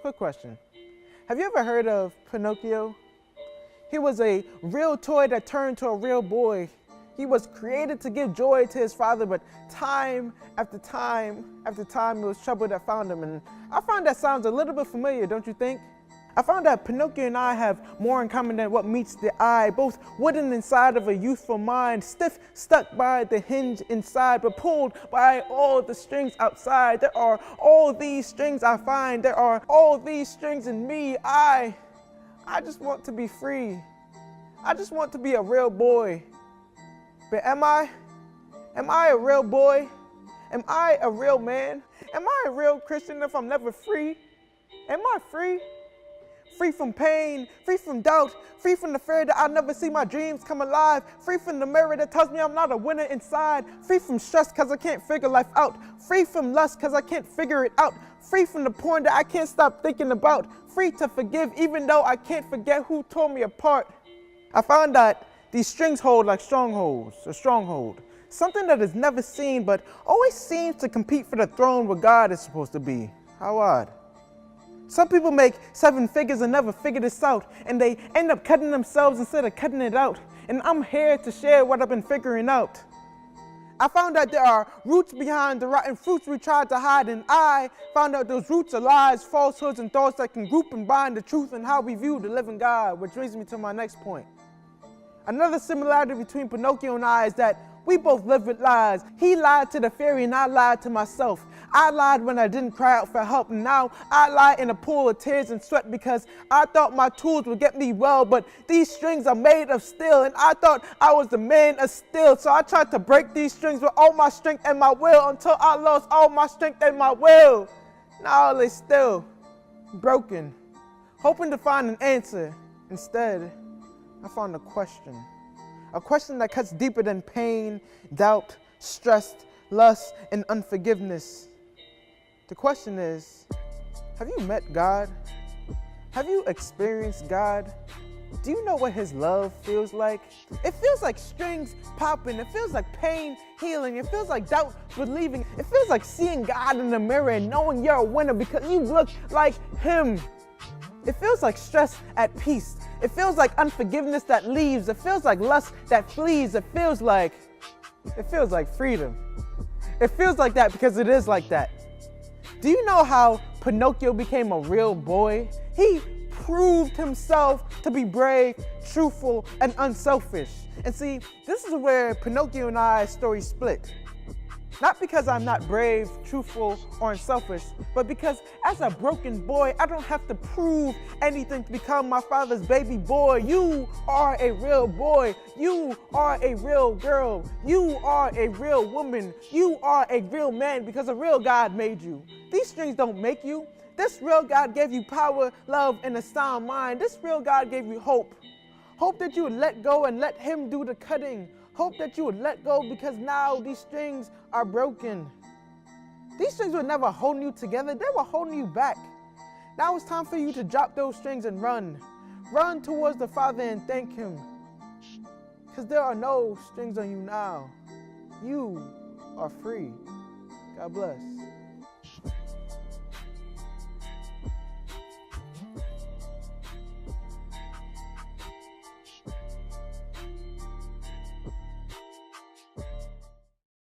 quick question. Have you ever heard of Pinocchio? He was a real toy that turned to a real boy. He was created to give joy to his father, but time after time after time, it was trouble that found him. And I find that sounds a little bit familiar, don't you think? I found that Pinocchio and I have more in common than what meets the eye, both wooden inside of a youthful mind, stiff stuck by the hinge inside, but pulled by all the strings outside. There are all these strings I find, there are all these strings in me. I just want to be free. I just want to be a real boy. But am I? Am I a real boy? Am I a real man? Am I a real Christian if I'm never free? Am I free? Free from pain, free from doubt, free from the fear that I'll never see my dreams come alive, free from the mirror that tells me I'm not a winner inside, free from stress cause I can't figure life out, free from lust cause I can't figure it out, free from the porn that I can't stop thinking about, free to forgive even though I can't forget who tore me apart. I found that these strings hold like strongholds, a stronghold, something that is never seen but always seems to compete for the throne where God is supposed to be. How odd. Some people make 7 figures and never figure this out, and they end up cutting themselves instead of cutting it out. And I'm here to share what I've been figuring out. I found out there are roots behind the rotten fruits we tried to hide, and I found out those roots are lies, falsehoods, and thoughts that can group and bind the truth and how we view the living God, which brings me to my next point. Another similarity between Pinocchio and I is that we both live with lies. He lied to the fairy and I lied to myself. I lied when I didn't cry out for help, and now I lie in a pool of tears and sweat because I thought my tools would get me well, but these strings are made of steel, and I thought I was the man of steel, so I tried to break these strings with all my strength and my will until I lost all my strength and my will. Now they're still broken, hoping to find an answer. Instead, I found a question that cuts deeper than pain, doubt, stress, lust, and unforgiveness. The question is, have you met God? Have you experienced God? Do you know what His love feels like? It feels like strings popping. It feels like pain healing. It feels like doubt believing. It feels like seeing God in the mirror and knowing you're a winner because you look like Him. It feels like stress at peace. It feels like unforgiveness that leaves. It feels like lust that flees. It feels like freedom. It feels like that because it is like that. Do you know how Pinocchio became a real boy? He proved himself to be brave, truthful, and unselfish. And see, this is where Pinocchio and I's story split. Not because I'm not brave, truthful, or unselfish, but because as a broken boy, I don't have to prove anything to become my father's baby boy. You are a real boy. You are a real girl. You are a real woman. You are a real man because a real God made you. These strings don't make you. This real God gave you power, love, and a sound mind. This real God gave you hope. Hope that you would let go and let Him do the cutting. Hope that you would let go because now these strings are broken. These strings were never holding you together. They were holding you back. Now it's time for you to drop those strings and run. Run towards the Father and thank Him. Because there are no strings on you now. You are free. God bless.